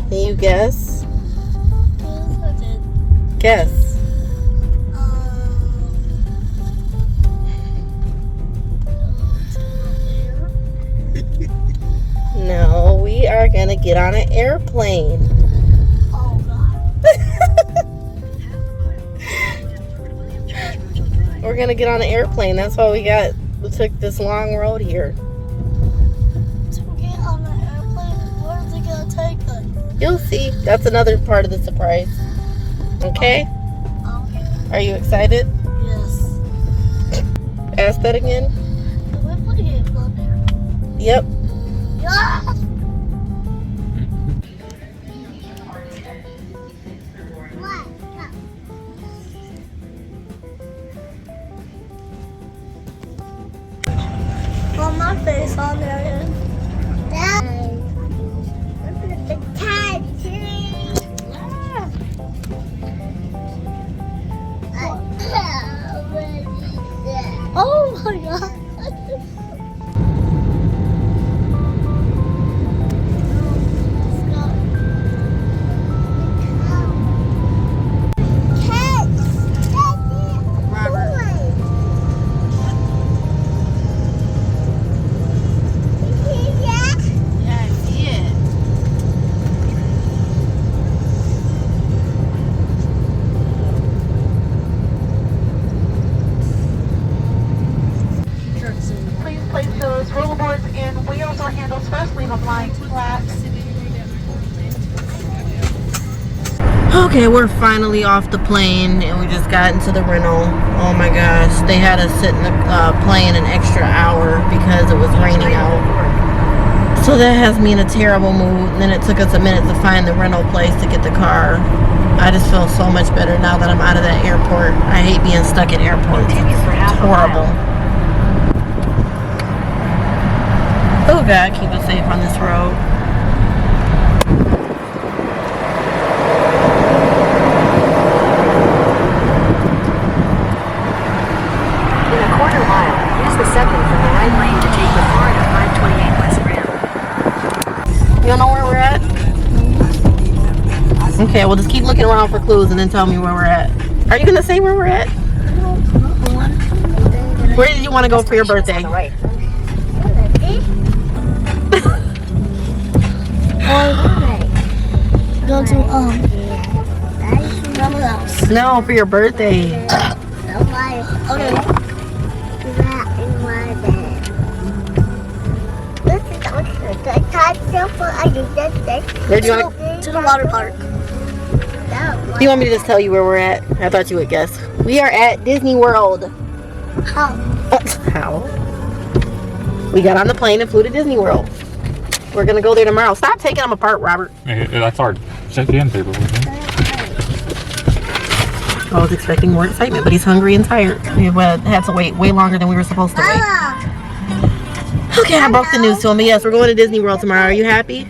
Can you guess? Guess. No, we are gonna get on an airplane. Oh God. We're gonna get on an airplane. That's why we took this long road here. To get on an airplane, where is it gonna take us? You'll see. That's another part of the surprise. Okay? Okay. Are you excited? Yes. Ask that again. Can we put it on there? Yep. Yes. Put my face on there. Oh my God. Please place those rollerboards in wheels or handles first. Leave them lying flat. Okay, we're finally off the plane and we just got into the rental. Oh my gosh, they had us sit in the plane an extra hour because it was raining out. So that has me in a terrible mood. And then it took us a minute to find the rental place to get the car. I just feel so much better now that I'm out of that airport. I hate being stuck at airports. It's horrible. Oh God, keep us safe on this road. In a quarter mile, use the second from the right lane to take the Florida 528 West Rim. You don't know where we're at? Okay, well just keep looking around for clues and then tell me where we're at. Are you gonna say where we're at? Where did you want to go for your birthday? Right. Go to Grandma's house. No, for your birthday. Okay. Where do you want To the water park. Do you want me to just tell you where we're at? I thought you would guess. We are at Disney World. How? How? We got on the plane and flew to Disney World. We're gonna go there tomorrow. Stop taking them apart, Robert. That's our check-in paper. I was expecting more excitement, but he's hungry and tired. We had to wait way longer than we were supposed to wait. Okay, I broke the news to him, but yes, we're going to Disney World tomorrow. Are you happy?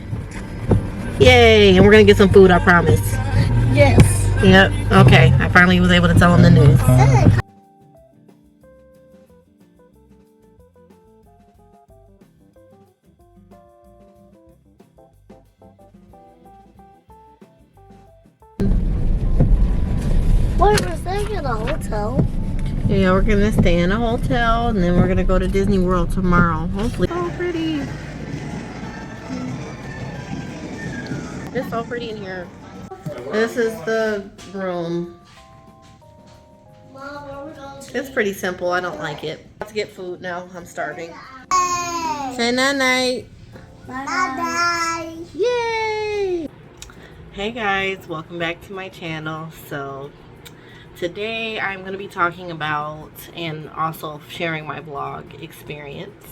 Yay! And we're gonna get some food, I promise. Yes. Yep. Okay, I finally was able to tell him the news. What was staying in a hotel? Yeah, we're gonna stay in a hotel and then we're gonna go to Disney World tomorrow. Hopefully. So pretty. It's so pretty in here. This is the room. Mom, where are we going to? It's pretty simple. I don't like it. Let's get food now. I'm starving. Say night night. Bye-bye. Yay! Hey guys, welcome back to my channel. So today I'm going to be talking about and also sharing my vlog experience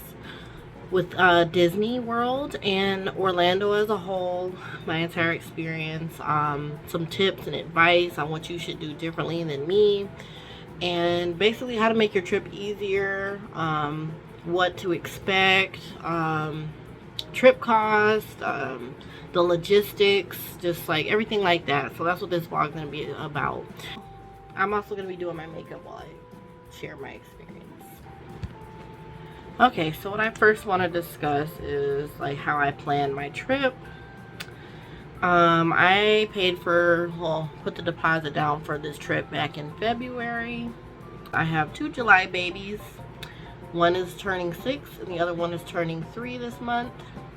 with Disney World and Orlando as a whole, my entire experience, some tips and advice on what you should do differently than me, and basically how to make your trip easier, what to expect, trip costs, the logistics, just like everything like that. So that's what this vlog is going to be about. I'm also going to be doing my makeup while I share my experience. Okay, so what I first want to discuss is like how I plan my trip. I paid for, well, put the deposit down for this trip back in February. I have 2 July babies. One is turning 6 and the other one is turning 3 this month.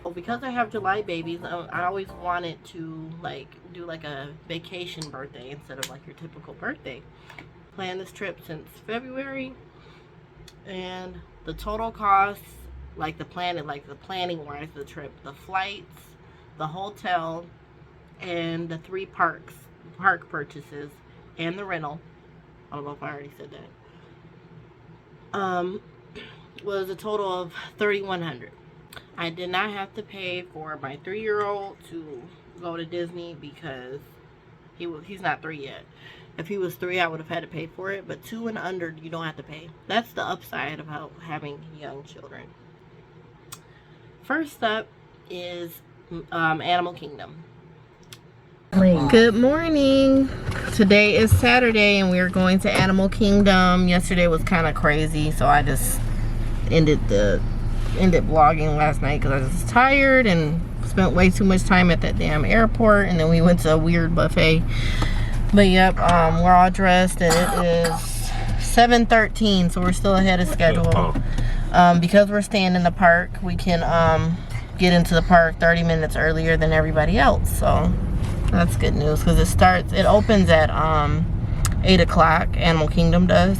Well, because I have July babies, I always wanted to do like a vacation birthday instead of like your typical birthday. Planned this trip since February, and the total cost, the planning wise of the trip, the flights, the hotel, and the 3 park purchases, and the rental, I don't know if I already said that, was a total of $3,100. I did not have to pay for my 3-year-old to go to Disney because he's not 3 yet. If he was 3, I would have had to pay for it, but 2 and under, you don't have to pay. That's the upside of having young children. First up is Animal Kingdom. Good morning. Today is Saturday and we are going to Animal Kingdom. Yesterday was kind of crazy, so I just ended vlogging last night because I was tired and spent way too much time at that damn airport, and then we went to a weird buffet. But yep, we're all dressed and it is 7:13, so we're still ahead of schedule. Because we're staying in the park, we can get into the park 30 minutes earlier than everybody else, so that's good news because it opens at 8 o'clock. Animal Kingdom does,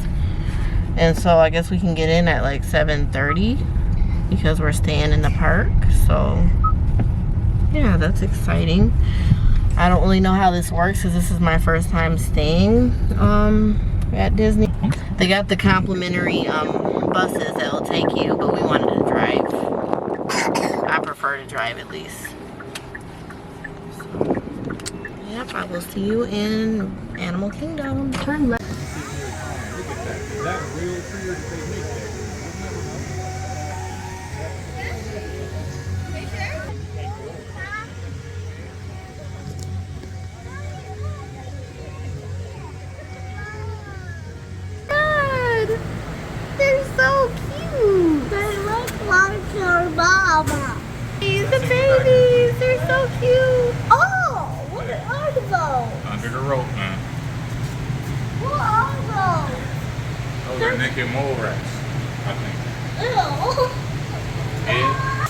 and so I guess we can get in at like 7:30 because we're staying in the park. So yeah, that's exciting. I don't really know how this works because this is my first time staying at Disney. They got the complimentary buses that will take you, but we wanted to drive. I prefer to drive at least. So, yep, I will see you in Animal Kingdom. Turn left. They're so cute. They look like your mama. These the babies. They're so cute. Oh, what are those? Under the rope, man. What are those? Those are Nick and Mole rats, I think. Ew. Yeah.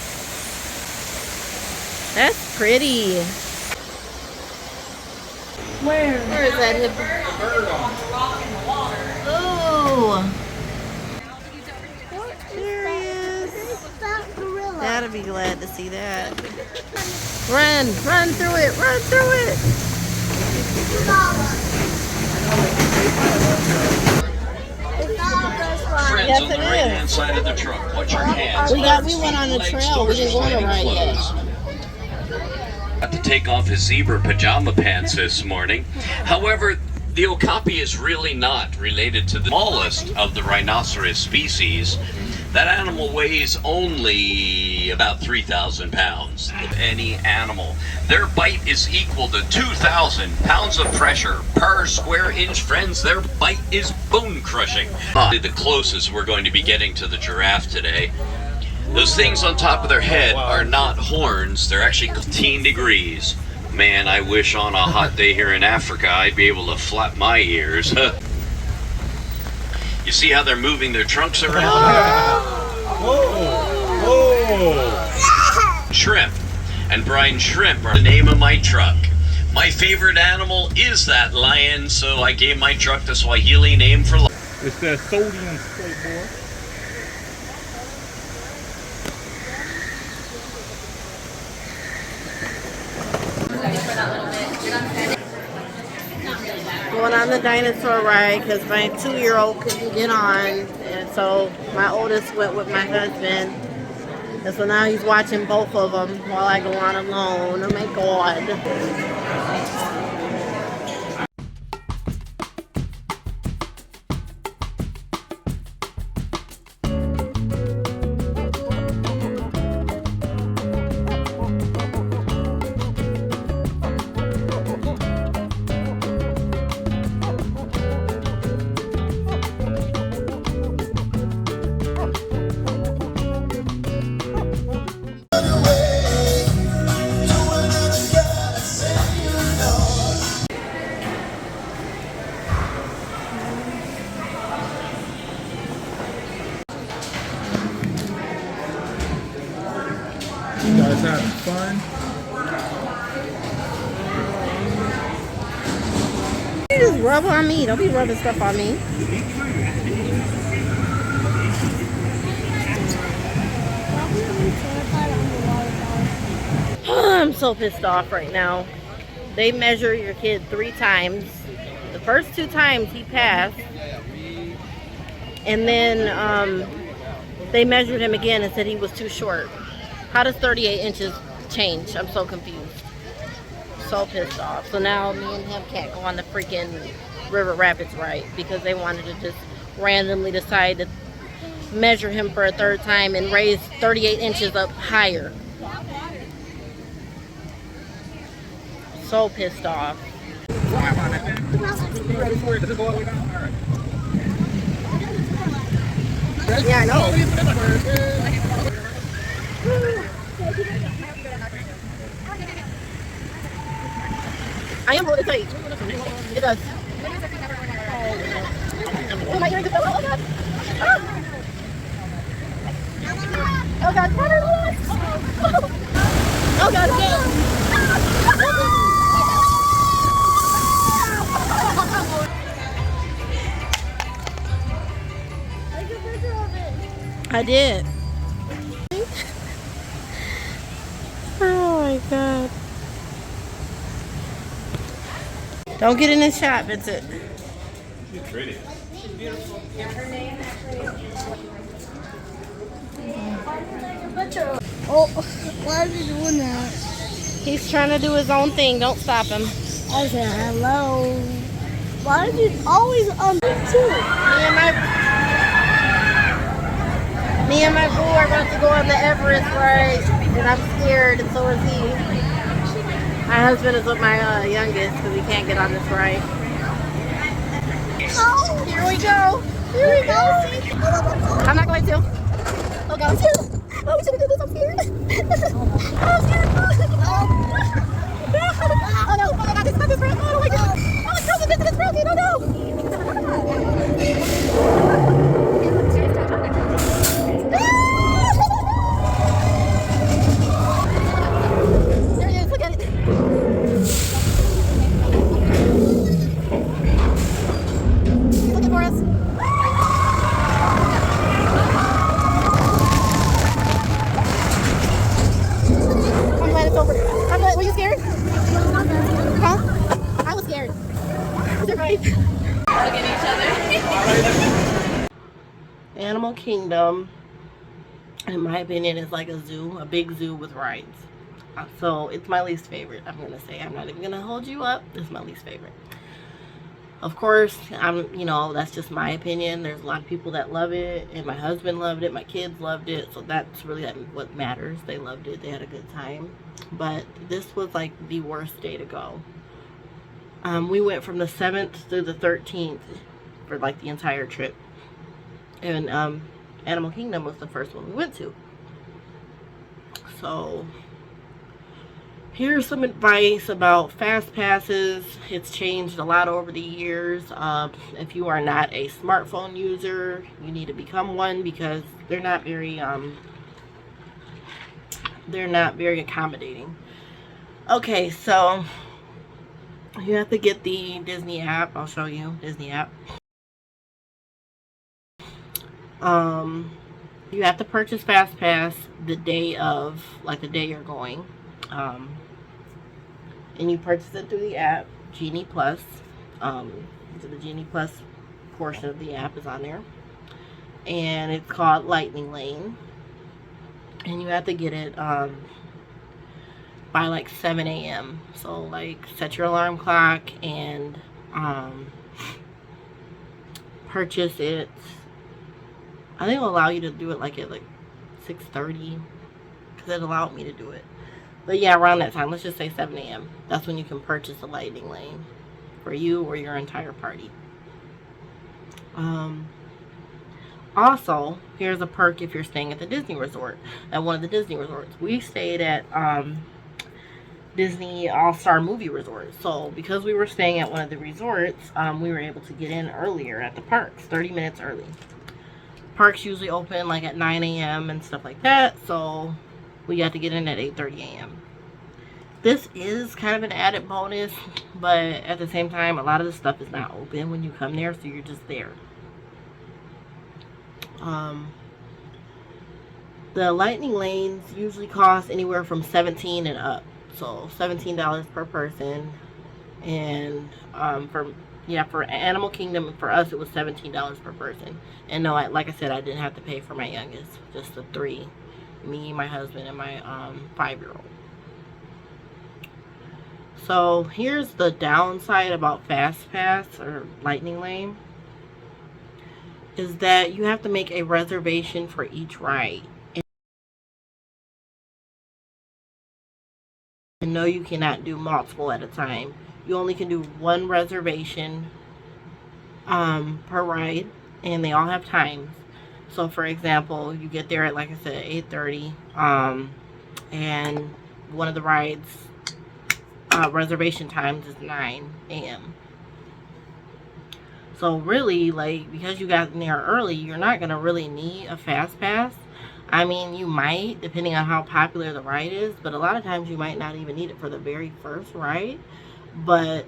That's pretty. Where? Where is that hippo? Ooh. There he is. That gorilla. Dad'll be glad to see that. Run through it, run through it. It's not this one. Friends Yes, on the it right-hand is. side of the truck. Watch your hands. We went on the trail. We didn't go on a ride yet. Got to take off his zebra pajama pants this morning. However, the okapi is really not related to the smallest of the rhinoceros species. That animal weighs only about 3,000 pounds of any animal. Their bite is equal to 2,000 pounds of pressure per square inch. Friends, their bite is bone crushing. The closest we're going to be getting to the giraffe today. Those things on top of their head are not horns, they're actually 15 degrees. Man, I wish on a hot day here in Africa I'd be able to flap my ears. You see how they're moving their trunks around? Shrimp and brine shrimp are the name of my truck. My favorite animal is that lion, so I gave my truck the Swahili name for lion. It's that sodium straight, boy. Going on the dinosaur ride because my 2-year-old couldn't get on, and so my oldest went with my husband, and so now he's watching both of them while I go on alone. Oh my god. Rub on me. Don't be rubbing stuff on me. I'm so pissed off right now. They measure your kid 3 times. The first 2 times he passed. And then they measured him again and said he was too short. How does 38 inches change? I'm so confused. So pissed off. So now me and him can't go on the freaking River Rapids ride because they wanted to just randomly decide to measure him for a 3rd time and raise 38 inches up higher. So pissed off. Yeah, I know. I am holding tight. It does. Oh, my earrings fell out. Oh, God. Oh, God. Oh, God. I did. Oh my God. Don't get in this shot, Vincent. She's pretty. Oh, why is he doing that? He's trying to do his own thing. Don't stop him. I said hello. Why is he always on me too? Me and my boo are about to go on the Everest ride, and I'm scared, and so is he. My husband is with my youngest because he can't get on this ride. Oh, here we go. Here we go. I'm not going to. Oh, God. Oh, we should have did this. I'm scared. I'm scared. Oh, no. Oh, my God. This is not this road. Oh, my God. Oh, it's broken. This is broken. Oh, no. There he is. Look at it. He's looking for us. I'm glad it's over. I'm glad. Were you scared? Huh? I was scared. They're right. Look at each other. Animal Kingdom, in my opinion, is like a zoo, a big zoo with rides. So it's my least favorite. I'm gonna say, I'm not even gonna hold you up. It's my least favorite. Of course, that's just my opinion. There's a lot of people that love it, and my husband loved it, my kids loved it, so that's really what matters. They loved it, they had a good time. But this was like the worst day to go. We went from the 7th through the 13th for like the entire trip. And Animal Kingdom was the first one we went to. So here's some advice about fast passes. It's changed a lot over the years. If you are not a smartphone user, you need to become one because they're not very accommodating. Okay, so you have to get the Disney app. I'll show you Disney app. You have to purchase Fast Pass the day of, like the day you're going. And you purchase it through the app, Genie Plus. So the Genie Plus portion of the app is on there. And it's called Lightning Lane. And you have to get it by like 7 a.m. So like set your alarm clock and purchase it. I think it'll allow you to do it like at like 6:30 because it allowed me to do it. But yeah, around that time, let's just say 7 a.m. That's when you can purchase a Lightning Lane for you or your entire party. Also, here's a perk if you're staying at the Disney Resort, at one of the Disney Resorts. We stayed at Disney All-Star Movie Resort. So because we were staying at one of the resorts, we were able to get in earlier at the parks, 30 minutes early. Parks usually open like at 9 a.m. and stuff like that, so we got to get in at 8:30 a.m. this is kind of an added bonus, but at the same time, a lot of the stuff is not open when you come there, so you're just there. The lightning lanes usually cost anywhere from $17 and up, so $17 per person. And for Animal Kingdom, for us it was $17 per person. And no, like I said, I didn't have to pay for my youngest, just the three, me, my husband, and my 5-year-old. So here's the downside about Fast Pass or Lightning Lane, is that you have to make a reservation for each ride. And no, you cannot do multiple at a time. You only can do one reservation per ride, and they all have times. So for example, you get there at, like I said, 8:30, and one of the rides reservation times is 9 a.m. So really, like, because you got in there early, you're not gonna really need a Fast Pass. I mean, you might, depending on how popular the ride is, but a lot of times you might not even need it for the very first ride. But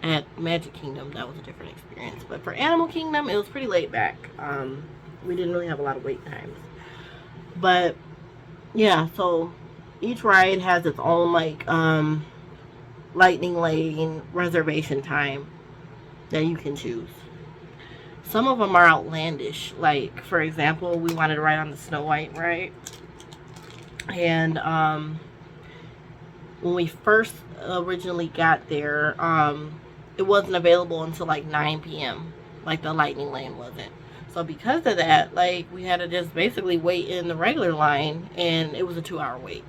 at Magic Kingdom, that was a different experience. But for Animal Kingdom, it was pretty laid back. We didn't really have a lot of wait times. But yeah, so each ride has its own, like, lightning lane reservation time that you can choose. Some of them are outlandish. Like, for example, we wanted to ride on the Snow White ride. And when we first originally got there, it wasn't available until like 9 p.m. Like, the lightning lane wasn't. So because of that, like, we had to just basically wait in the regular line, and it was a 2-hour wait.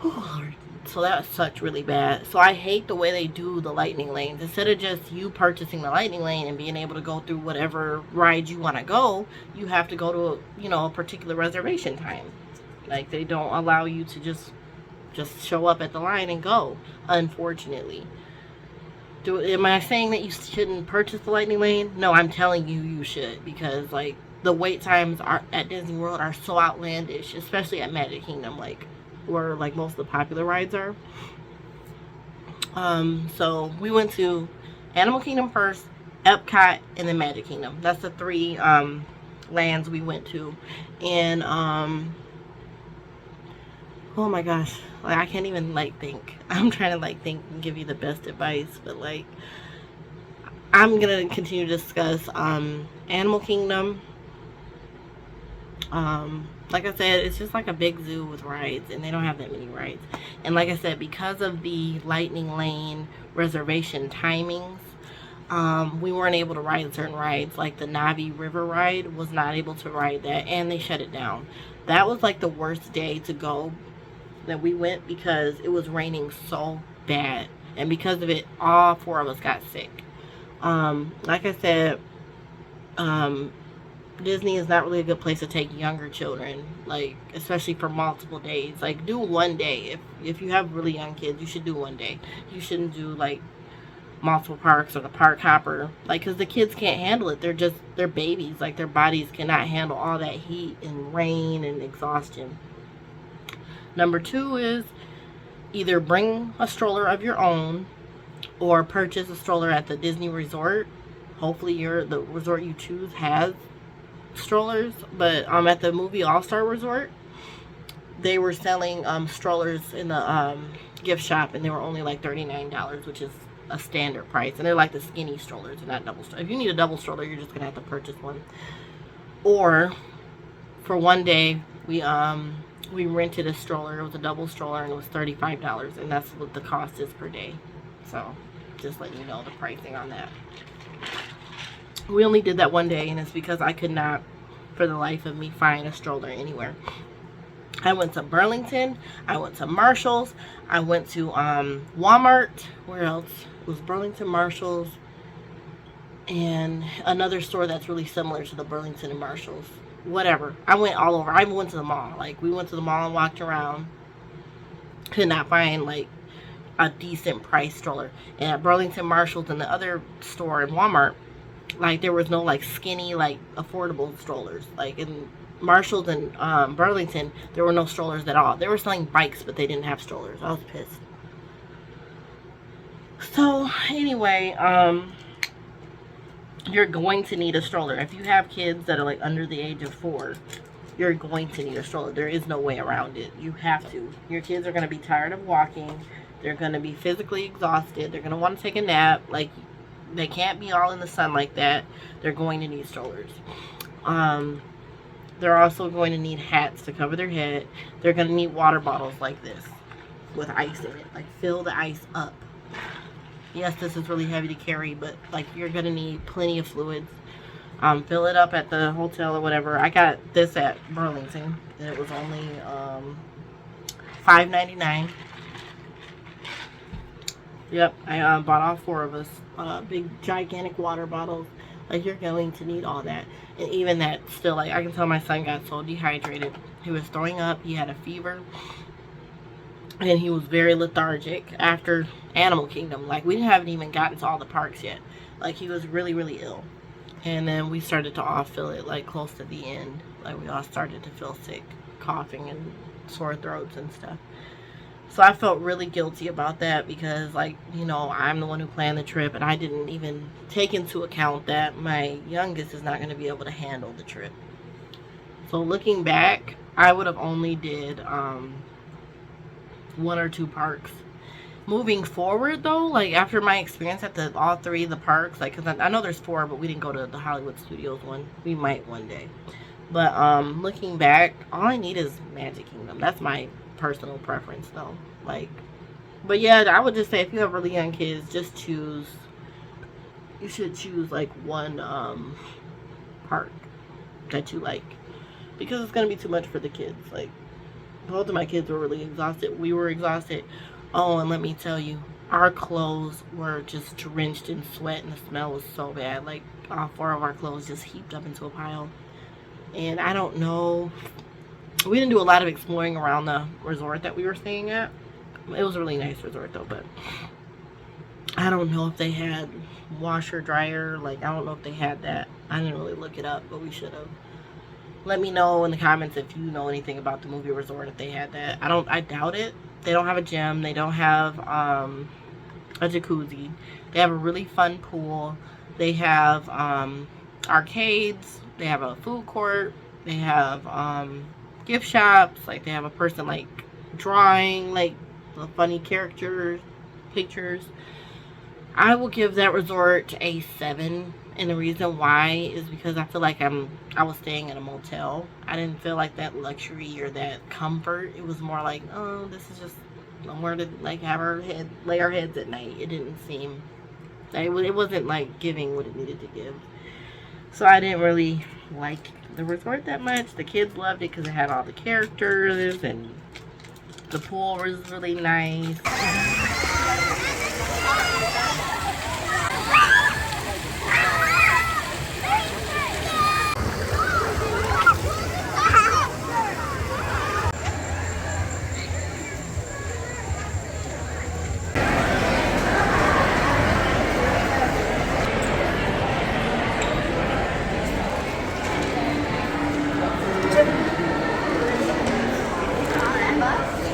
Oh, Lord. So that sucked really bad. So I hate the way they do the lightning lanes. Instead of just you purchasing the lightning lane and being able to go through whatever ride you want to go, you have to go to a particular reservation time. Like, they don't allow you to just show up at the line and go, unfortunately. Am I saying that you shouldn't purchase the lightning lane? No, I'm telling you, you should, because, like, the wait times at Disney World are so outlandish, especially at Magic Kingdom, like, where, like, most of the popular rides are. So we went to Animal Kingdom first, Epcot, and then Magic Kingdom. That's the 3 lands we went to. And oh my gosh, like, I can't even, like, think. I'm trying to, like, think and give you the best advice, but, like, I'm gonna continue to discuss Animal Kingdom. Like I said, it's just like a big zoo with rides, and they don't have that many rides. And like I said, because of the lightning lane reservation timings, we weren't able to ride certain rides. Like the Navi River ride was not able to ride that, and they shut it down. That was like the worst day to go that we went, because it was raining so bad, and because of it, all 4 of us got sick. Like I said, Disney is not really a good place to take younger children, like, especially for multiple days. Like, do one day. If you have really young kids, you should do one day. You shouldn't do, like, multiple parks or the park hopper, like, because the kids can't handle it. They're babies. Like, their bodies cannot handle all that heat and rain and exhaustion. Number 2 is either bring a stroller of your own or purchase a stroller at the Disney resort. Hopefully the resort you choose has strollers. But at the Movie All-Star Resort, they were selling strollers in the gift shop, and they were only like $39, which is a standard price. And they're like the skinny strollers, and not double strollers. If you need a double stroller, you're just gonna have to purchase one. Or for one day, we rented a stroller. It was a double stroller, and it was $35, and that's what the cost is per day. So just letting you know the pricing on that. We only did that one day, and it's because I could not, for the life of me, find a stroller anywhere. I went to Burlington. I went to Marshall's. I went to Walmart. Where else? It was Burlington, Marshall's, and another store that's really similar to the Burlington and Marshall's. Whatever. I went all over. I even went to the mall. Like, we went to the mall and walked around. Could not find, like, a decent price stroller. And at Burlington, Marshall's, and the other store in Walmart, like, there was no, like, skinny, like, affordable strollers. Like, in Marshalls and Burlington, there were no strollers at all. They were selling bikes, but they didn't have strollers. I was pissed. So anyway, you're going to need a stroller. If you have kids that are like under the age of 4, you're going to need a stroller. There is no way around it. You have to. Your kids are going to be tired of walking. They're going to be physically exhausted. They're going to want to take a nap. Like, they can't be all in the sun like that. They're going to need strollers. They're also going to need hats to cover their head. They're going to need water bottles like this with ice in it. Like, fill the ice up. Yes, this is really heavy to carry, but like, you're going to need plenty of fluids. Fill it up at the hotel or whatever. I got this at Burlington, and it was only $5.99. Yep, I bought all 4 of us big gigantic water bottles. Like, you're going to need all that. And even that, still, like, I can tell my son got so dehydrated. He was throwing up. He had a fever. And he was very lethargic after Animal Kingdom. Like, we haven't even gotten to all the parks yet. Like, he was really, really ill. And then we started to all feel it, like, close to the end. Like, we all started to feel sick, coughing and sore throats and stuff. So I felt really guilty about that because, like, you know, I'm the one who planned the trip, and I didn't even take into account that my youngest is not going to be able to handle the trip. So looking back, I would have only did 1 or 2 parks. Moving forward, though, like, after my experience at all 3 of the parks, like, because I know there's 4, but we didn't go to the Hollywood Studios one. We might one day. But looking back, all I need is Magic Kingdom. That's my personal preference, though. Like, but yeah, I would just say, if you have really young kids, just choose, you should choose like 1 park that you like, because it's gonna be too much for the kids. Like, both of my kids were really exhausted. We were exhausted. Oh, and let me tell you, our clothes were just drenched in sweat, and the smell was so bad. Like, all 4 of our clothes just heaped up into a pile. And I don't know, we didn't do a lot of exploring around the resort that we were staying at. It was a really nice resort, though, but I don't know if they had washer, dryer. Like, I don't know if they had that. I didn't really look it up, but we should have. Let me know in the comments if you know anything about the movie resort, if they had that. I doubt it. They don't have a gym. They don't have a jacuzzi. They have a really fun pool. They have arcades. They have a food court. They have gift shops. Like, they have a person like drawing like the funny characters, pictures. I will give that resort a 7, and the reason why is because I feel like I was staying in a motel. I didn't feel like that luxury or that comfort. It was more like, oh, this is just somewhere to like have our head, lay our heads at night. It didn't seem, it wasn't like giving what it needed to give. So I didn't really like the resort that much. The kids loved it because it had all the characters, and the pool was really nice.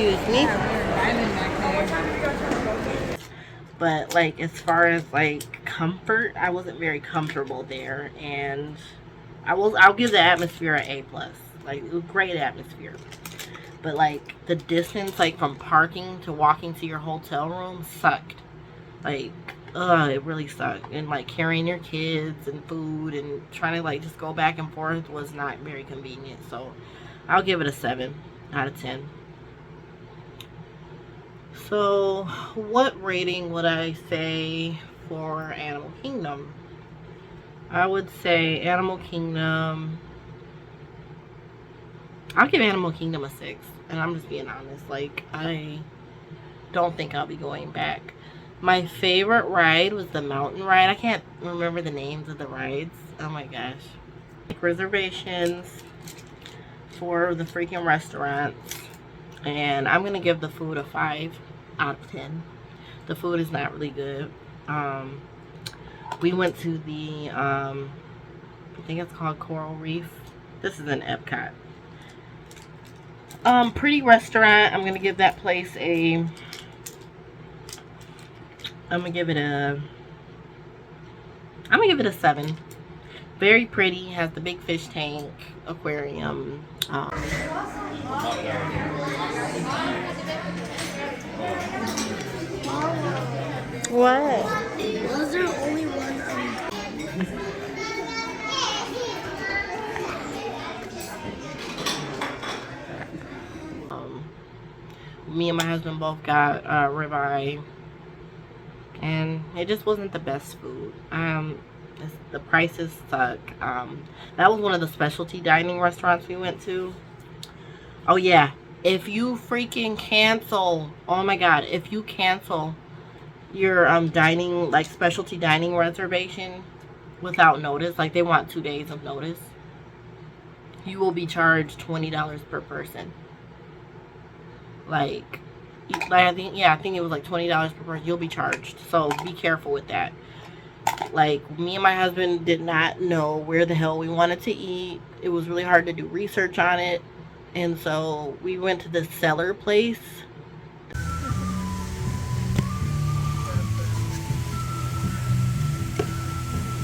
Excuse me. But like, as far as like comfort, I wasn't very comfortable there, and I'll give the atmosphere an A+. Like, it was great atmosphere. But like, the distance, like from parking to walking to your hotel room, sucked. Like, it really sucked. And like, carrying your kids and food and trying to like just go back and forth was not very convenient. So I'll give it a 7 out of 10. So what rating would I say for Animal Kingdom? I would say Animal Kingdom, I'll give Animal Kingdom a 6. And I'm just being honest. Like, I don't think I'll be going back. My favorite ride was the mountain ride. I can't remember the names of the rides. Oh my gosh. Like, reservations for the freaking restaurants. And I'm going to give the food a 5 out of 10. The food is not really good. We went to the, I think it's called Coral Reef. This is in Epcot. Pretty restaurant. I'm gonna give that place a. I'm gonna give it a 7. Very pretty. Has the big fish tank, aquarium. What? Was there only one? Me and my husband both got ribeye, and it just wasn't the best food. The prices suck. That was one of the specialty dining restaurants we went to. Oh yeah, if you freaking cancel, oh my god, if you cancel your dining, like specialty dining reservation without notice, like they want 2 days of notice, you will be charged $20 per person. Like I think it was like $20 per person. You'll be charged, so be careful with that. Like, me and my husband did not know where the hell we wanted to eat. It was really hard to do research on it, and so we went to the Cellar place.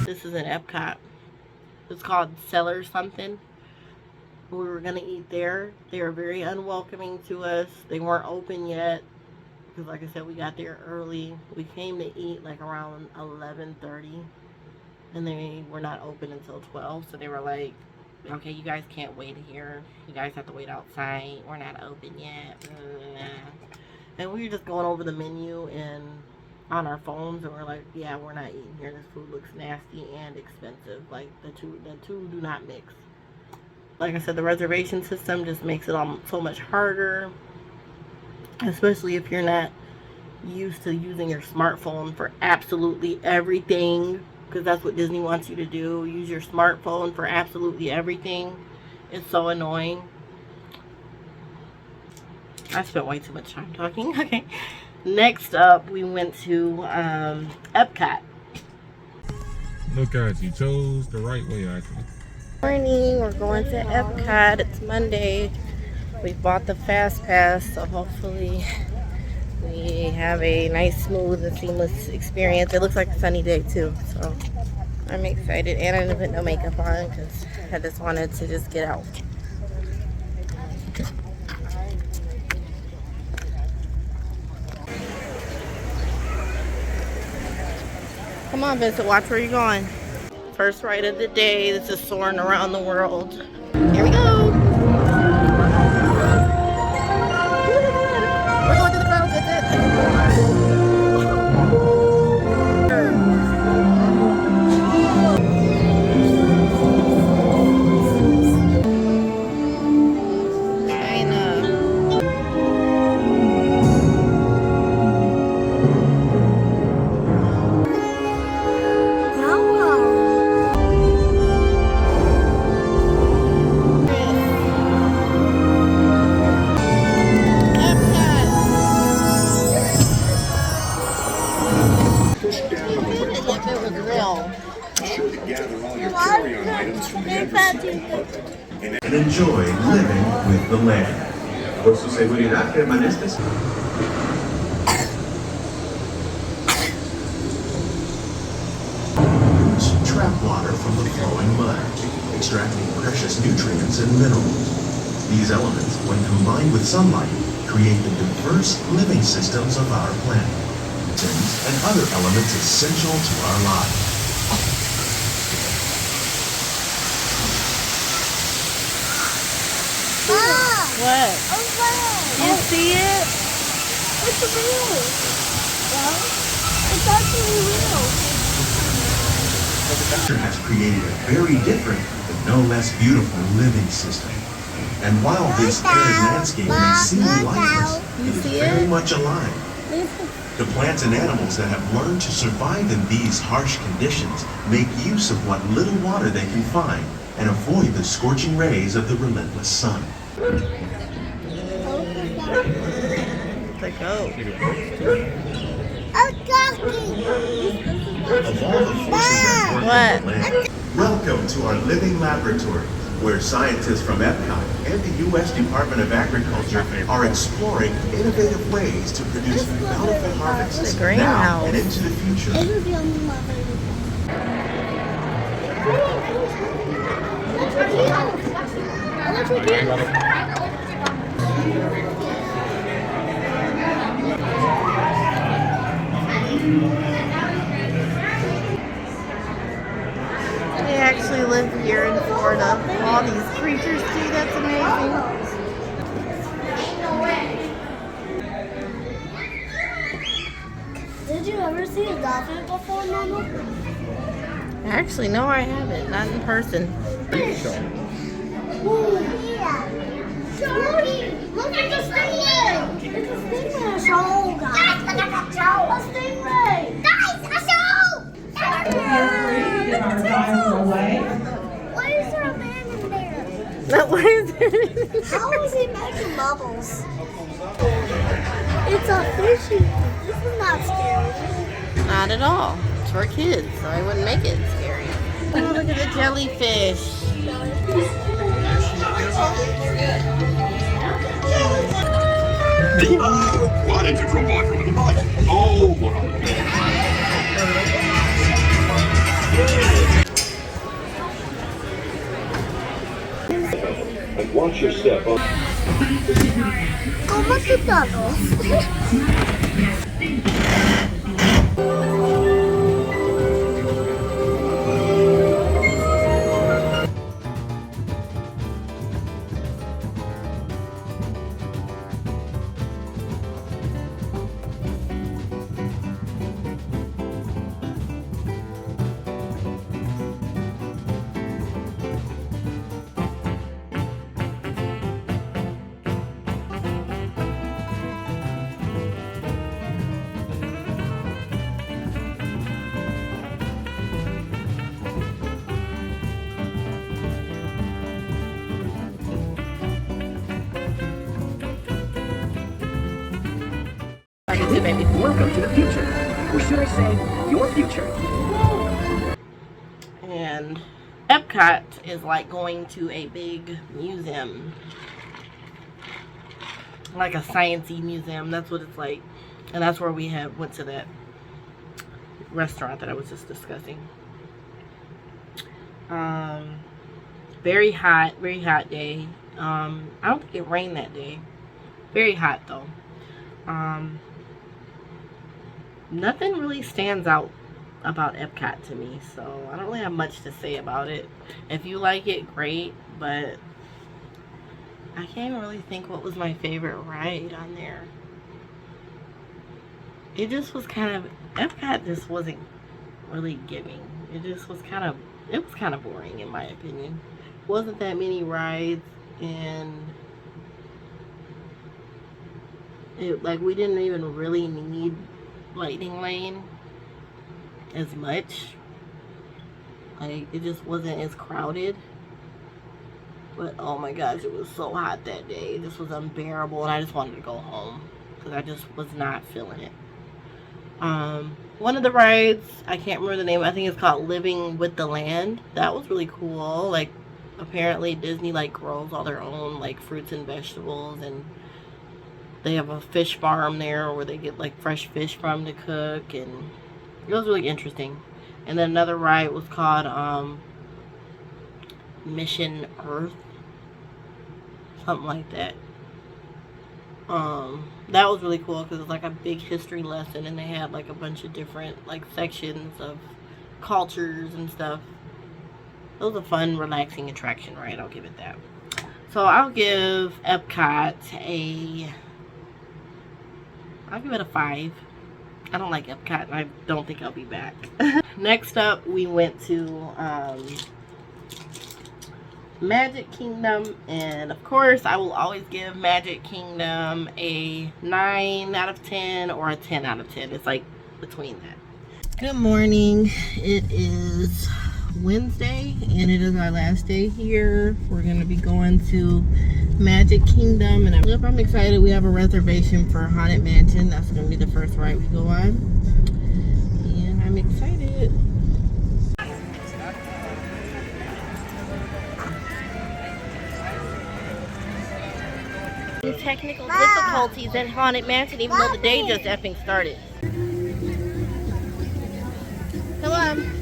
This is in Epcot. It's called Cellar something. We were gonna eat there. They were very unwelcoming to us. They weren't open yet because, like I said, we got there early. We came to eat like around 11:30, and they were not open until 12. So they were like, "Okay, you guys can't wait here. You guys have to wait outside. We're not open yet." And we were just going over the menu and on our phones, and we're like, "Yeah, we're not eating here. This food looks nasty and expensive. Like the two do not mix." Like I said, the reservation system just makes it all so much harder, especially if you're not used to using your smartphone for absolutely everything, because that's what Disney wants you to do. Use your smartphone for absolutely everything. It's so annoying. I spent way too much time talking. Okay. Next up, we went to Epcot. Look at you, chose the right way, actually. Morning, we're going to Epcot. It's Monday. We bought the fast pass, so hopefully we have a nice, smooth, and seamless experience. It looks like a sunny day too, so I'm excited. And I didn't put no makeup on because I just wanted to just get out. Come on, Vincent, watch where you're going. First ride of the day. This is Soaring Around the World. Here we go. We're going to the crowd, and enjoy living with the land. Por su seguridad, permanezca. Trap water from the flowing mud, extracting precious nutrients and minerals. These elements, when combined with sunlight, create the diverse living systems of our planet, and other elements essential to our lives. What? You see it? It's real. Well, it's actually real. Nature has created a very different, but no less beautiful living system. And while this arid landscape may seem lifeless, it is very much alive. The plants and animals that have learned to survive in these harsh conditions make use of what little water they can find and avoid the scorching rays of the relentless sun. The goat. Of all the forces at work on the land, welcome to our living laboratory, where scientists from Epcot and the U.S. Department of Agriculture are exploring innovative ways to produce bountiful harvests The now greenhouse. and into the future. It would be on the mother. They actually live here in Florida. All these creatures too, that's amazing. Did you ever see a dolphin before, Mama? Actually, no, I haven't. Not in person. Ooh, yeah. Look at the stingray! It's a stingray show, guys. Guys, look at the show! A stingray! Guys, a show! Why is there a man in there? No, what is it? How is he making bubbles? It's a fishy. This is not scary. Not at all. It's for kids, so I wouldn't make it scary. Oh, look at the jellyfish. Why did you come back from the night? Oh, And watch your step up. ¿Cómo que todos? Welcome to the future. Or should I say, your future. And Epcot is like going to a big museum. Like a sciencey museum. That's what it's like. And that's where we went to that restaurant that I was just discussing. Very hot day. I don't think it rained that day. Very hot though. Nothing really stands out about Epcot to me, so I don't really have much to say about it. If you like it, great, but I can't really think what was my favorite ride on there. It just was kind of, Epcot just wasn't really giving. It just was kind of boring in my opinion. Wasn't that many rides, and we didn't even really need Lightning Lane as much. Like, it just wasn't as crowded. But oh my gosh, it was so hot that day. It just was unbearable, and I just wanted to go home because I just was not feeling it. One of the rides, I can't remember the name, I think it's called Living with the Land. That was really cool. Like, apparently Disney like grows all their own like fruits and vegetables, and they have a fish farm there where they get like fresh fish from to cook, and it was really interesting. And then another ride was called Mission Earth, something like that. That was really cool because it's like a big history lesson, and they had like a bunch of different like sections of cultures and stuff. It was a fun, relaxing attraction ride, I'll give it that. So I'll give Epcot I'll give it a 5. I don't like Epcot, and I don't think I'll be back. Next up, we went to Magic Kingdom, and of course, I will always give Magic Kingdom a 9 out of 10 or a 10 out of 10. It's like between that. Good morning. It is Wednesday, and it is our last day here. We're going to be going to Magic Kingdom, and I'm excited. We have a reservation for Haunted Mansion. That's going to be the first ride we go on, and I'm excited. technical difficulties at Haunted Mansion even though the day just effing started. Come on.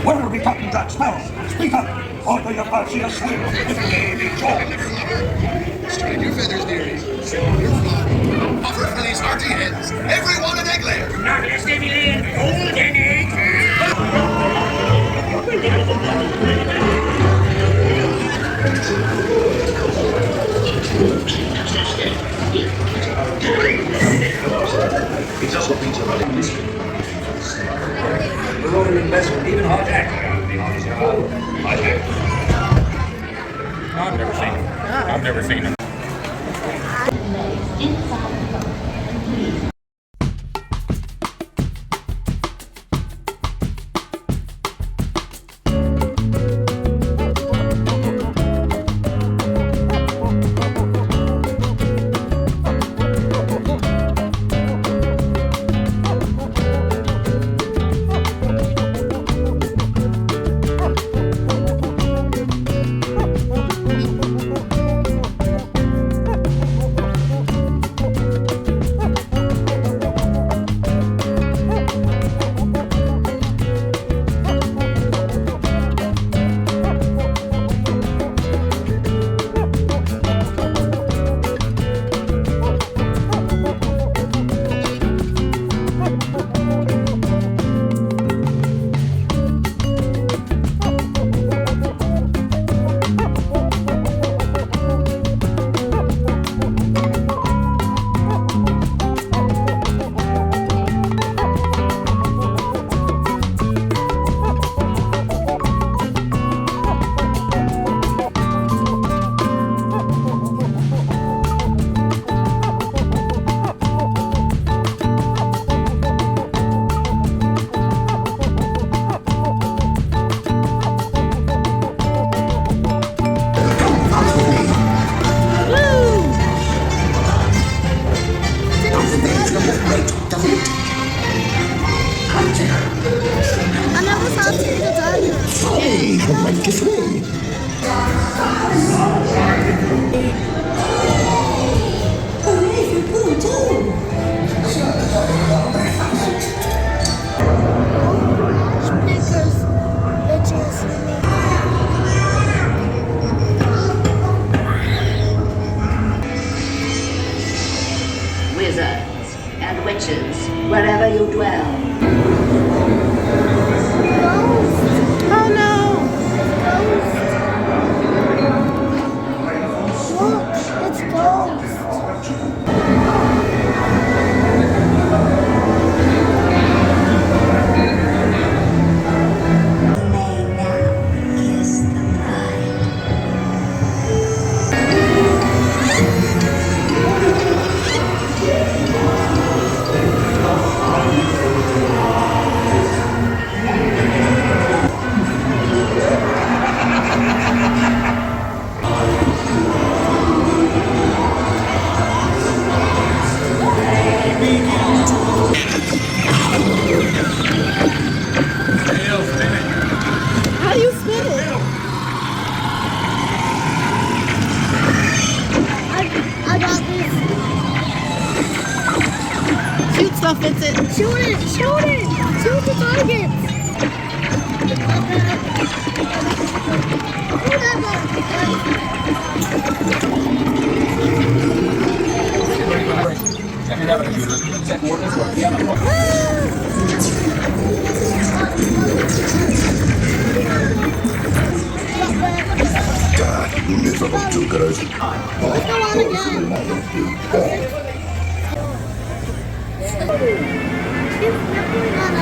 When will be Captain Jack Sparrow? Speak up, or do you fancy a swim with Lady Joy? Spread your feathers, dearie. Show your flock. Offer for these hearty heads. Everyone an egg layer. Not less they be laying golden eggs. It's also been to running this week. We're all in vessel, even hard jack. Hard jack. No, I've never seen them. I've never seen them. Wizards and witches, wherever you dwell. Oh no! Look, it's ghost. How do you spin it? I got this. Shoot stuff, Vincent. Shoot it! Shoot it! Shoot the targets! Miserable do-gooders. Let's go on again. He's stepping on a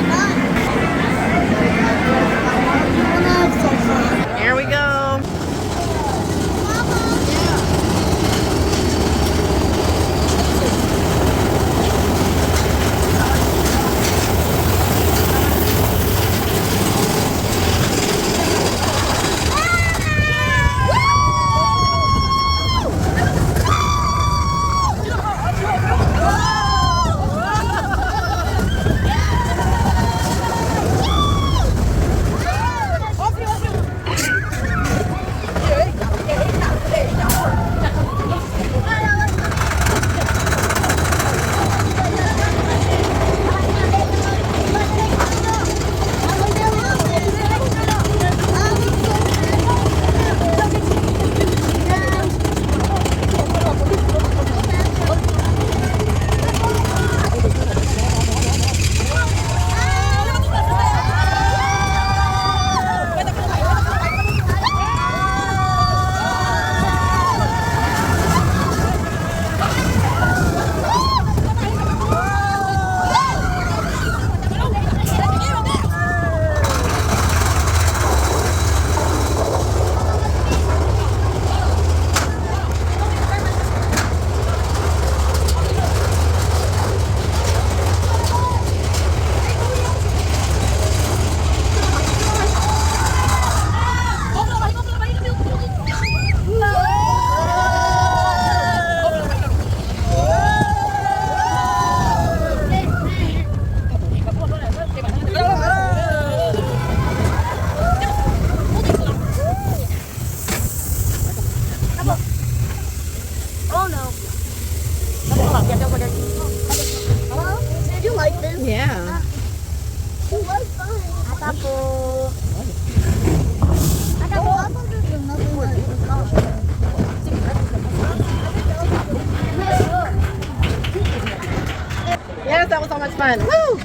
fun. Woo!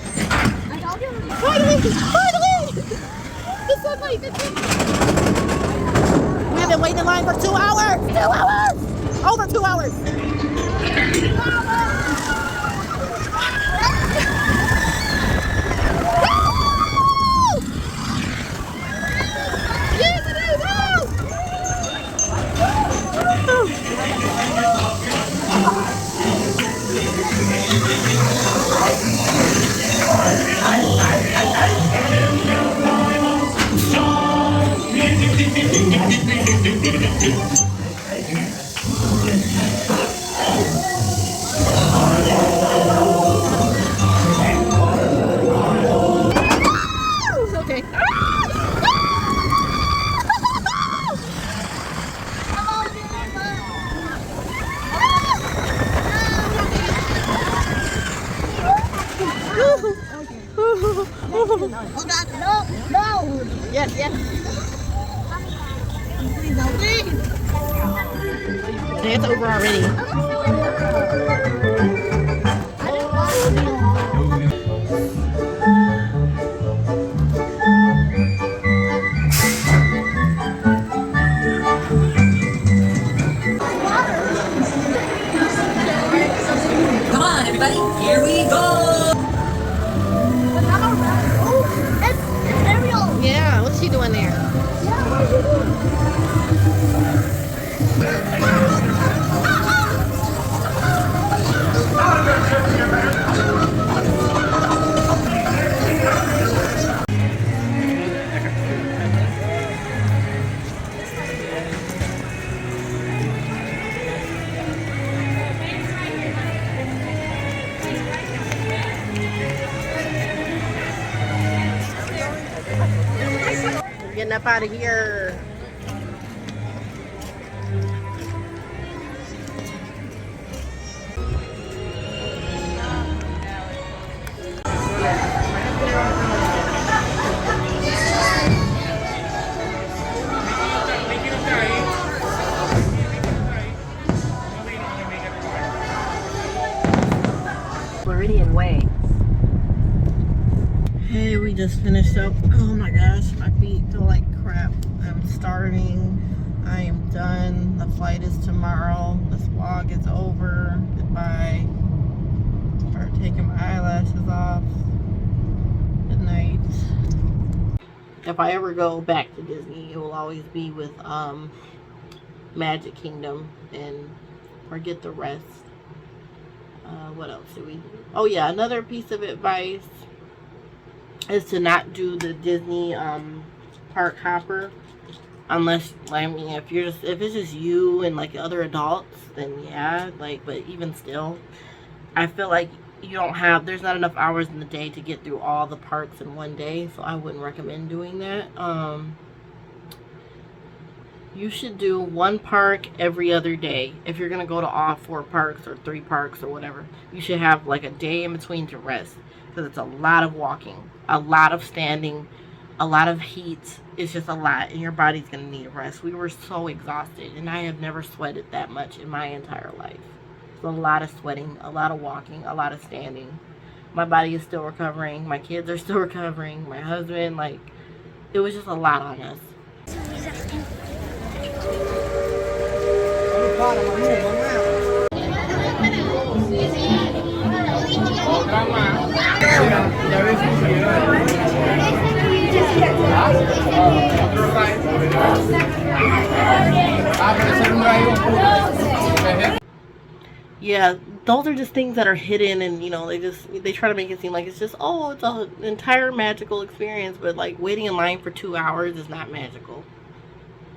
Finally! Finally! The sunlight! We have been waiting in line for 2 hours! 2 hours! Over 2 hours! Yes, it is! Okay. Hold on. No, no. Yes, yes. Please, no, please. It's over already. Come on, everybody, here we go! Oh, it's Ariel. Yeah, what's she doing there? Yeah, what is she doing? We're getting up out of here. Floridian Way. Hey, we just finished up. Oh my gosh, my feet feel like crap. I'm starving. I am done. The flight is tomorrow. This vlog is over. Goodbye. Start taking my eyelashes off. Good night. If I ever go back to Disney, it will always be with Magic Kingdom and forget the rest. What else did we do? Oh yeah, another piece of advice is to not do the Disney park hopper unless, I mean, if it's just you and like other adults, then yeah, like, but even still, I feel like there's not enough hours in the day to get through all the parks in one day, so I wouldn't recommend doing that. You should do one park every other day. If you're gonna go to all 4 parks or 3 parks or whatever, you should have like a day in between to rest, because it's a lot of walking, a lot of standing, a lot of heat. It's just a lot, and your body's gonna need a rest. We were so exhausted, and I have never sweated that much in my entire life. It's a lot of sweating, a lot of walking, a lot of standing. My body is still recovering. My kids are still recovering. My husband, like, it was just a lot on us. Yeah, those are just things that are hidden, and they try to make it seem like it's just, oh, it's an entire magical experience, but like waiting in line for 2 hours is not magical.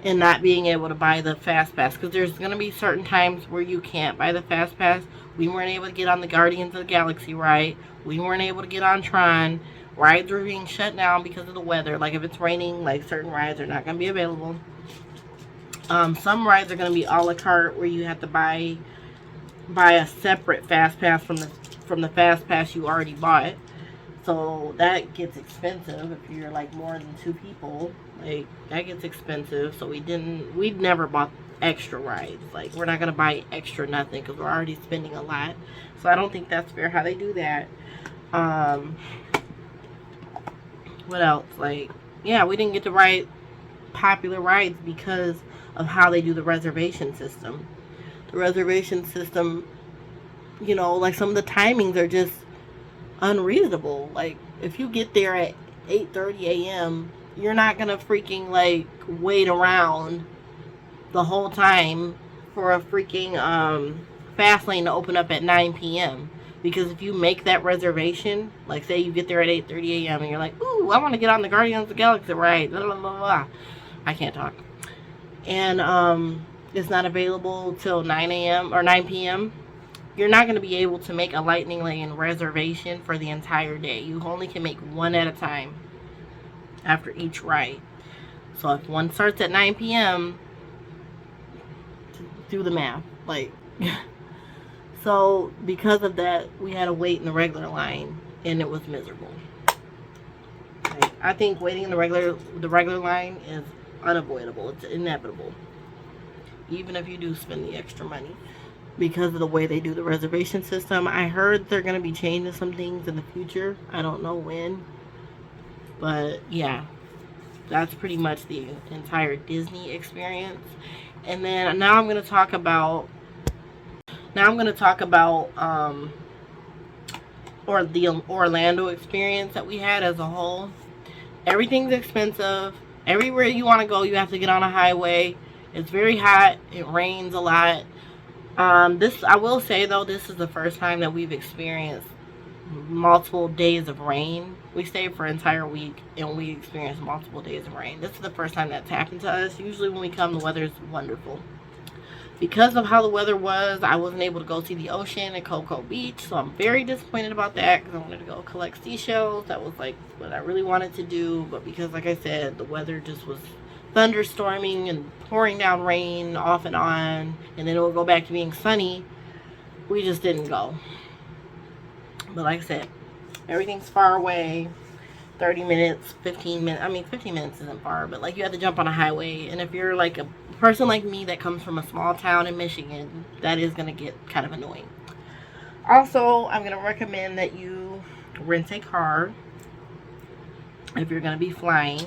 And not being able to buy the fast pass, because there's going to be certain times where you can't buy the fast pass. We weren't able to get on the Guardians of the Galaxy ride. We weren't able to get on Tron. Rides were being shut down because of the weather. Like if it's raining, like certain rides are not going to be available. Some rides are going to be a la carte, where you have to buy a separate fast pass from the fast pass you already bought. So that gets expensive if you're like more than 2 people. Like that gets expensive. So we'd never bought extra rides. Like we're not gonna buy extra nothing because we're already spending a lot. So I don't think that's fair how they do that. What else? Like, yeah, we didn't get to ride popular rides because of how they do the reservation system. The reservation system, you know, like some of the timings are just unreasonable. Like, if you get there at 8:30 a.m., you're not gonna freaking like wait around the whole time for a freaking fast lane to open up at 9 p.m. Because if you make that reservation, like say you get there at 8:30 a.m. and you're like, ooh, I want to get on the Guardians of the Galaxy ride, blah, blah, blah, blah. I can't talk. And it's not available till 9 a.m. or 9 p.m. You're not going to be able to make a Lightning Lane reservation for the entire day. You only can make one at a time after each ride. So if one starts at 9 p.m., do the math. Like, so because of that, we had to wait in the regular line, and it was miserable. Like, I think waiting in the regular line is unavoidable. It's inevitable. Even if you do spend the extra money. Because of the way they do the reservation system. I heard they're going to be changing some things in the future. I don't know when. But yeah, that's pretty much the entire Disney experience. And then now I'm going to talk about or the Orlando experience that we had as a whole. Everything's expensive. Everywhere you want to go, you have to get on a highway. It's very hot. It rains a lot. I will say though, this is the first time that we've experienced multiple days of rain. We stayed for an entire week and we experienced multiple days of rain. This is the first time that's happened to us. Usually when we come, the weather's wonderful. Because of how the weather was, I wasn't able to go see the ocean at Cocoa Beach, so I'm very disappointed about that because I wanted to go collect seashells. That was like what I really wanted to do, but because like I said, the weather just was thunderstorming and pouring down rain off and on, and then it will go back to being sunny. We just didn't go. But like I said, everything's far away. 30 minutes, 15 minutes. I mean, 15 minutes isn't far, but like you have to jump on a highway. And if you're like a person like me that comes from a small town in Michigan, that is going to get kind of annoying. Also, I'm going to recommend that you rent a car if you're going to be flying.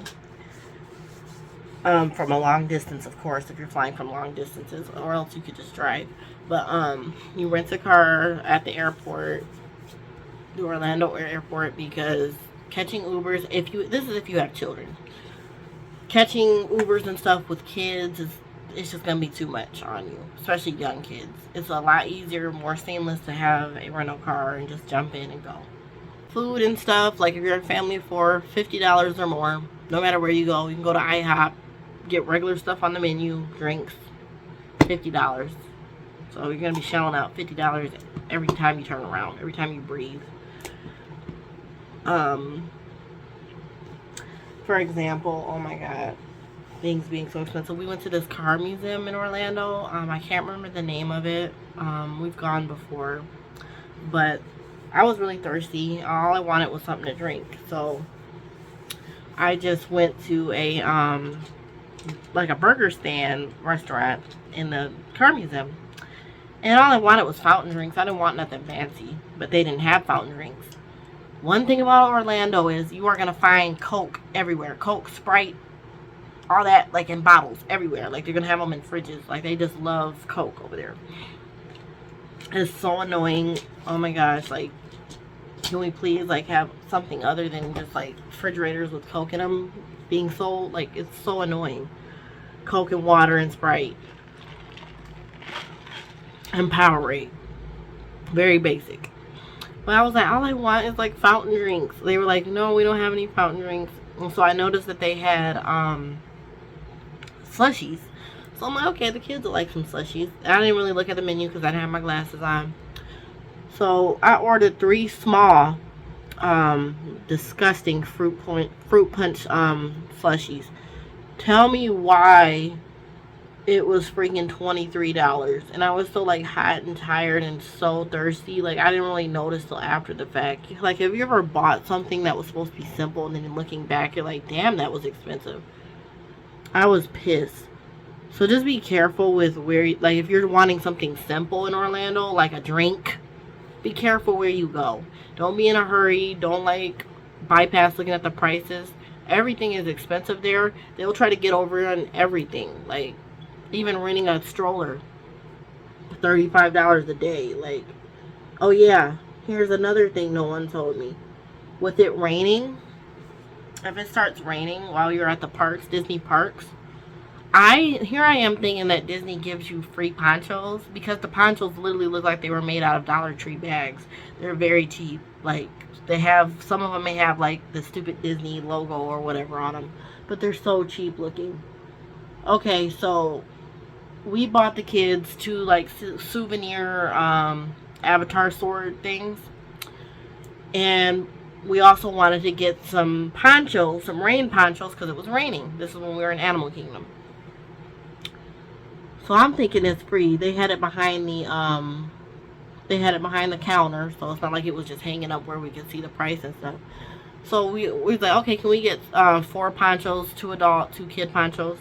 From a long distance, of course, if you're flying from long distances, or else you could just drive. But you rent a car at the airport, the Orlando airport, because catching Ubers, this is if you have children, catching Ubers and stuff with kids it's just gonna be too much on you, especially young kids. It's a lot easier, more seamless to have a rental car and just jump in and go. Food and stuff, like if you're a family of four, $50 or more, no matter where you go. You can go to IHOP, get regular stuff on the menu, drinks, $50. So you're going to be shelling out $50 every time you turn around, every time you breathe. For example, oh my god, things being so expensive. We went to this car museum in Orlando. I can't remember the name of it. We've gone before, but I was really thirsty. All I wanted was something to drink. So I just went to a like a burger stand restaurant in the car museum, and all I wanted was fountain drinks. I didn't want nothing fancy, but they didn't have fountain drinks. One thing about Orlando is you are gonna find Coke everywhere. Coke, Sprite, all that, like in bottles everywhere. Like they're gonna have them in fridges. Like they just love Coke over there. It's so annoying. Oh my gosh, like, can we please like have something other than just like refrigerators with Coke in them being sold? Like, it's so annoying. Coke and water and Sprite and Powerade, very basic. But I was like, all I want is like fountain drinks. They were like, no, we don't have any fountain drinks. And so I noticed that they had slushies. So I'm like, okay, the kids will like some slushies. I didn't really look at the menu because I didn't have my glasses on. So I ordered 3 small disgusting fruit punch slushies. Tell me why it was freaking $23, and I was so like hot and tired and so thirsty. Like, I didn't really notice till after the fact. Like, have you ever bought something that was supposed to be simple and then looking back you're like, damn, that was expensive? I was pissed. So just be careful with where, like, if you're wanting something simple in Orlando, like a drink, be careful where you go. Don't be in a hurry. Don't like bypass looking at the prices. Everything is expensive there. They'll try to get over on everything. Like even renting a stroller, $35 a day. Like, oh yeah, here's another thing no one told me. With it raining, if it starts raining while you're at the parks, Disney parks, here I am thinking that Disney gives you free ponchos, because the ponchos literally look like they were made out of Dollar Tree bags. They're very cheap. Like, they have, some of them may have like the stupid Disney logo or whatever on them, but they're so cheap looking. Okay, so we bought the kids two like souvenir Avatar sword things, and we also wanted to get some ponchos, some rain ponchos, because it was raining. This is when we were in Animal Kingdom. So I'm thinking it's free. They had it behind the counter, so it's not like it was just hanging up where we could see the price and stuff. So we was like, okay, can we get 4 ponchos, 2 adult, 2 kid ponchos?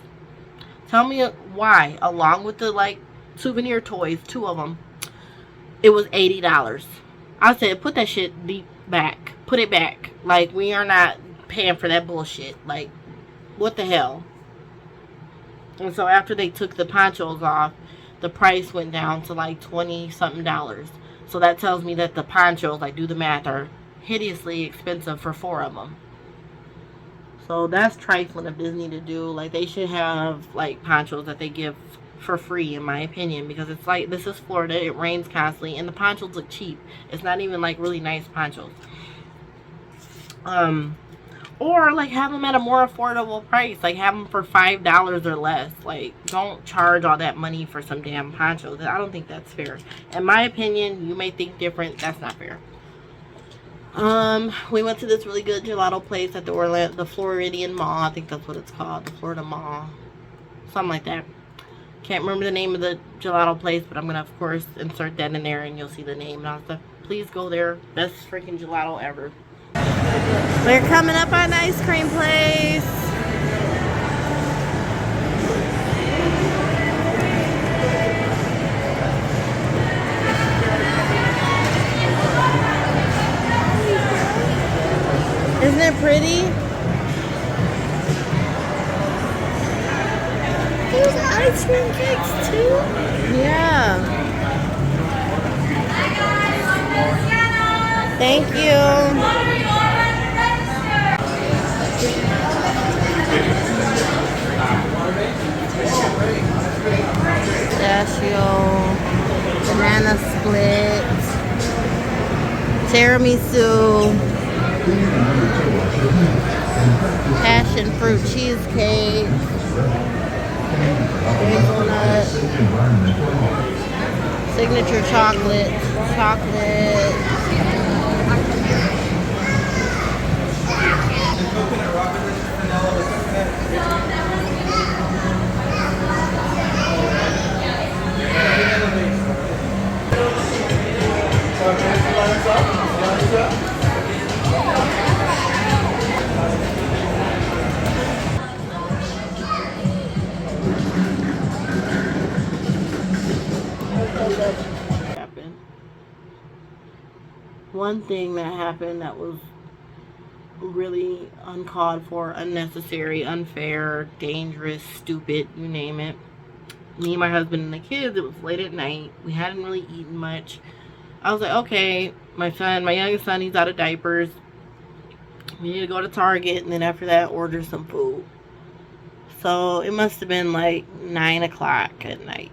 Tell me why, along with the like souvenir toys, 2 of them, it was $80. I said, put that shit deep back. Put it back. Like, we are not paying for that bullshit. Like, what the hell? And so after they took the ponchos off, the price went down to like $20-something. So that tells me that the ponchos, like, do the math, are hideously expensive for 4 of them. So that's trifling of Disney to do. Like, they should have like ponchos that they give for free, in my opinion, because it's like, this is Florida, it rains constantly, and the ponchos look cheap. It's not even like really nice ponchos. Or like have them at a more affordable price, like have them for $5 or less. Like, don't charge all that money for some damn ponchos. I don't think that's fair. In my opinion, you may think different, that's not fair. We went to this really good gelato place at the Floridian Mall. I think that's what it's called, the Florida Mall, something like that. Can't remember the name of the gelato place, but I'm gonna of course insert that in there and you'll see the name and all stuff. Please go there. Best freaking gelato ever. We're coming up on ice cream place. Isn't it pretty? There's ice cream cakes too? Yeah. Thank you. Pistachio, banana split, tiramisu, passion fruit cheesecake, hazelnut, signature chocolate. One thing that happened that was really uncalled for, unnecessary, unfair, dangerous, stupid, you name it. Me, my husband, and the kids, it was late at night. We hadn't really eaten much. I was like, okay, my youngest son, he's out of diapers. We need to go to Target, and then after that, order some food. So it must have been like 9 o'clock at night.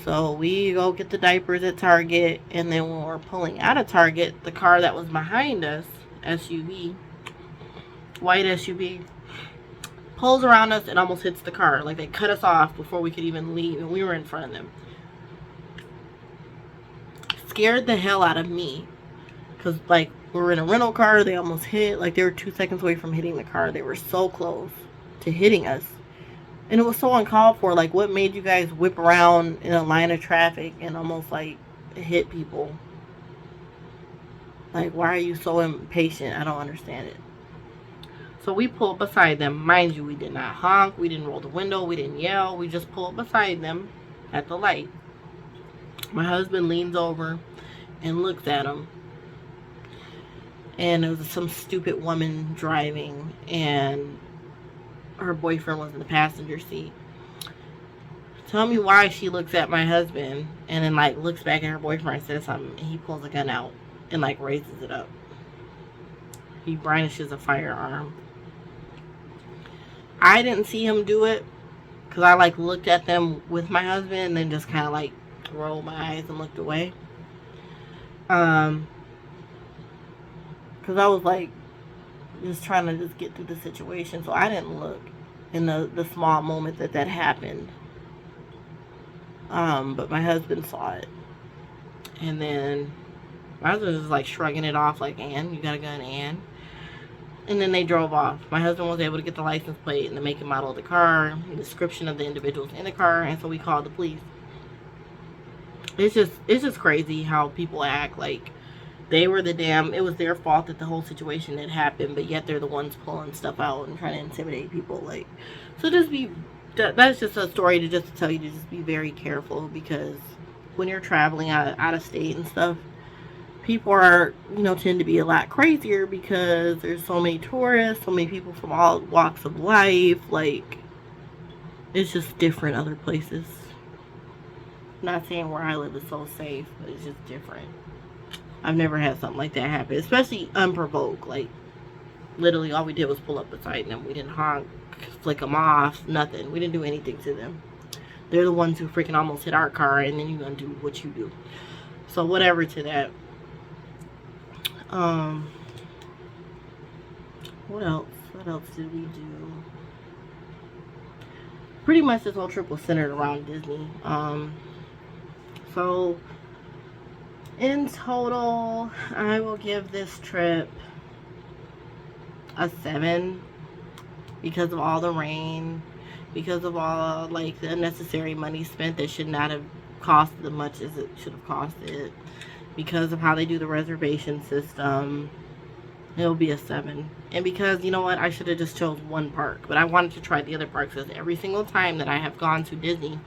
So we go get the diapers at Target, and then when we're pulling out of Target, the car that was behind us, SUV, white SUV, pulls around us and almost hits the car. Like, they cut us off before we could even leave, and we were in front of them. Scared the hell out of me, because like, we were in a rental car, they almost hit, like they were 2 seconds away from hitting the car. They were so close to hitting us. And it was so uncalled for. Like, what made you guys whip around in a line of traffic and almost like hit people. Like, why are you so impatient? I don't understand it. So we pulled beside them. Mind you, we did not honk. We didn't roll the window. We didn't yell. We just pulled beside them at the light. My husband leans over and looks at him. And it was some stupid woman driving, and her boyfriend was in the passenger seat. Tell me why she looks at my husband and then like looks back at her boyfriend and says something, and he pulls a gun out and like raises it up. He brandishes a firearm. I didn't see him do it because I like looked at them with my husband and then just kind of like rolled my eyes and looked away. Because I was like just trying to just get through the situation, so I didn't look in the small moment that happened. But my husband saw it, and then my husband was just like shrugging it off like, "Ann, you got a gun, Ann." And then they drove off. My husband was able to get the license plate and the make and model of the car, the description of the individuals in the car, and so we called the police. It's just crazy how people act like they were it was their fault that the whole situation had happened, but yet they're the ones pulling stuff out and trying to intimidate people. Like, so that's just a story to just tell you to just be very careful, because when you're traveling out of state and stuff, people are, tend to be a lot crazier because there's so many tourists, so many people from all walks of life. Like, it's just different other places. Not saying where I live is so safe, but it's just different. I've never had something like that happen, especially unprovoked. Like, literally all we did was pull up beside them. We didn't honk, flick them off, nothing. We didn't do anything to them. They're the ones who freaking almost hit our car, and then you're gonna do what you do. So whatever to that. What else? What else did we do? Pretty much this whole trip was centered around Disney. So in total, I will give this trip a 7 because of all the rain, because of all like the unnecessary money spent that should not have cost as much as it should have costed, because of how they do the reservation system. It'll be a 7. And because, you know what, I should have just chose one park, but I wanted to try the other parks, because every single time that I have gone to Disney,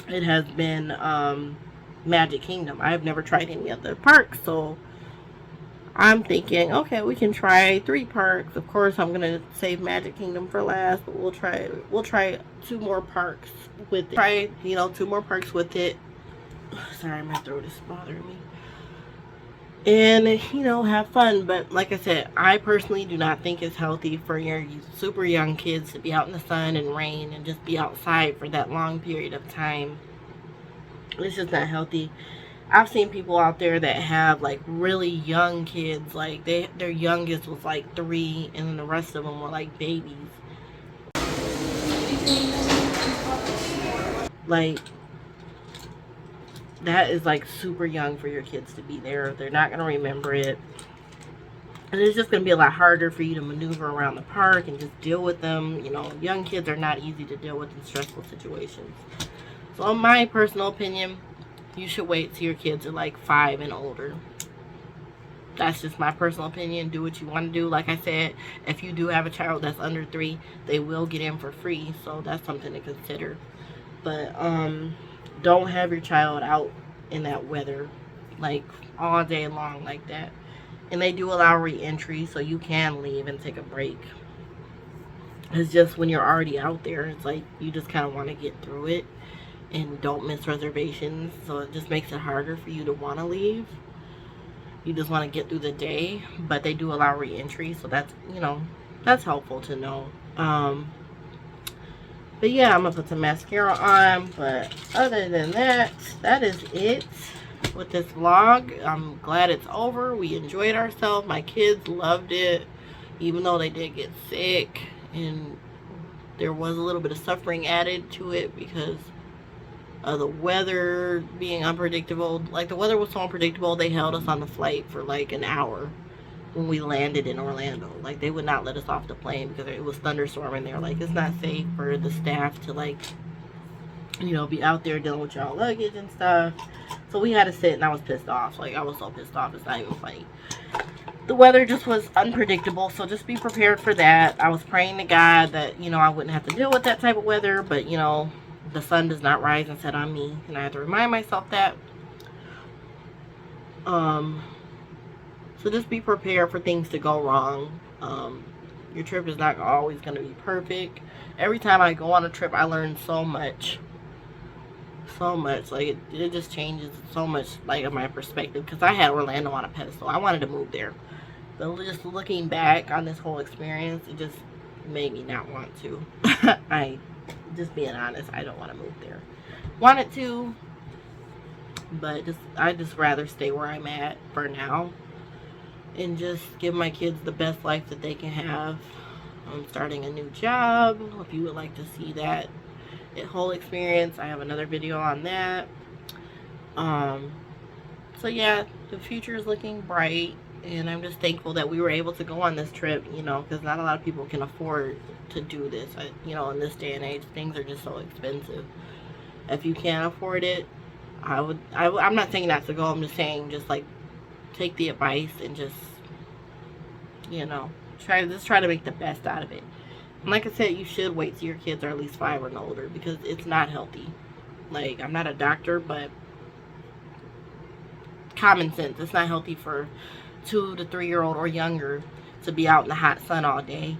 it has been Magic Kingdom. I have never tried any other parks, so I'm thinking, okay, we can try 3 parks. Of course, I'm gonna save Magic Kingdom for last, but we'll try 2 more parks with it. 2 more parks with it. Sorry, my throat is bothering me. And have fun. But like I said, I personally do not think it's healthy for your super young kids to be out in the sun and rain and just be outside for that long period of time. It's just not healthy. I've seen people out there that have like really young kids, like their youngest was like 3, and then the rest of them were like babies. Like, that is like super young for your kids to be there. They're not going to remember it. And it's just going to be a lot harder for you to maneuver around the park and just deal with them. Young kids are not easy to deal with in stressful situations. So in my personal opinion, you should wait till your kids are like 5 and older. That's just my personal opinion. Do what you want to do. Like I said, if you do have a child that's under 3, they will get in for free. So that's something to consider. But don't have your child out in that weather like all day long like that. And they do allow re-entry, so you can leave and take a break. It's just when you're already out there, it's like you just kind of want to get through it and don't miss reservations. So it just makes it harder for you to want to leave. You just want to get through the day, but they do allow re-entry, so that's, that's helpful to know. But yeah, I'm gonna put some mascara on, but other than that, that is it with this vlog. I'm glad it's over. We enjoyed ourselves. My kids loved it, even though they did get sick, and there was a little bit of suffering added to it because of the weather being unpredictable. Like, the weather was so unpredictable, they held us on the flight for like an hour when we landed in Orlando. Like, they would not let us off the plane because it was thunderstorming there. Like, it's not safe for the staff to, like, be out there dealing with y'all luggage and stuff. So we had to sit, and I was pissed off. Like, I was so pissed off, it's not even funny. The weather just was unpredictable, so just be prepared for that. I was praying to God that, you know, I wouldn't have to deal with that type of weather, but, you know, the sun does not rise and set on me, and I have to remind myself that. So just be prepared for things to go wrong. Your trip is not always going to be perfect. Every time I go on a trip, I learn so much. So much. Like, it just changes so much, like, of my perspective. Because I had Orlando on a pedestal. I wanted to move there. But just looking back on this whole experience, it just made me not want to. Just being honest, I don't want to move there. Wanted to, but I just rather stay where I'm at for now. And just give my kids the best life that they can have. I'm starting a new job. If you would like to see that whole experience, I have another video on that. So yeah, the future is looking bright, and I'm just thankful that we were able to go on this trip, you know, because not a lot of people can afford to do this. You know, in this day and age, things are just so expensive. If you can't afford it, I'm not saying not to go. I'm just saying, just like, take the advice and just, you know, try to make the best out of it. And like I said, you should wait till your kids are at least 5 and older, because it's not healthy. Like, I'm not a doctor, but common sense, it's not healthy for 2 to 3 year old or younger to be out in the hot sun all day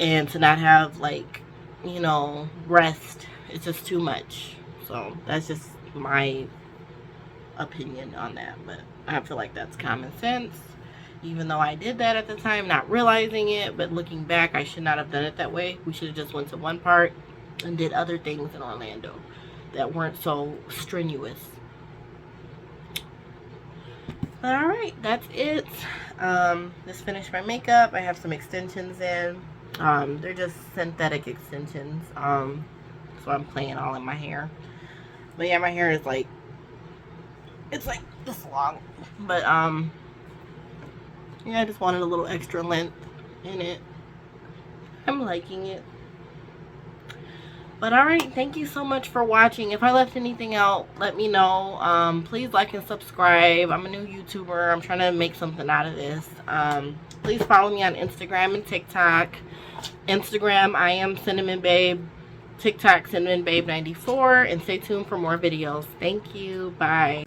and to not have, like, you know, rest. It's just too much. So that's just my opinion on that, but I feel like that's common sense, even though I did that at the time, not realizing it. But looking back, I should not have done it that way. We should have just went to one park and did other things in Orlando that weren't so strenuous. But alright, that's it. Just finished my makeup. I have some extensions in. They're just synthetic extensions, so I'm playing all in my hair. But yeah, my hair is like, it's like this long, but yeah, I just wanted a little extra length in it. I'm liking it. But alright, thank you so much for watching. If I left anything out, let me know. Please like and subscribe. I'm a new YouTuber. I'm trying to make something out of this. Please follow me on Instagram and TikTok. Instagram, I am Cinnamon Babe. TikTok, Cinnamon Babe 94. And stay tuned for more videos. Thank you. Bye.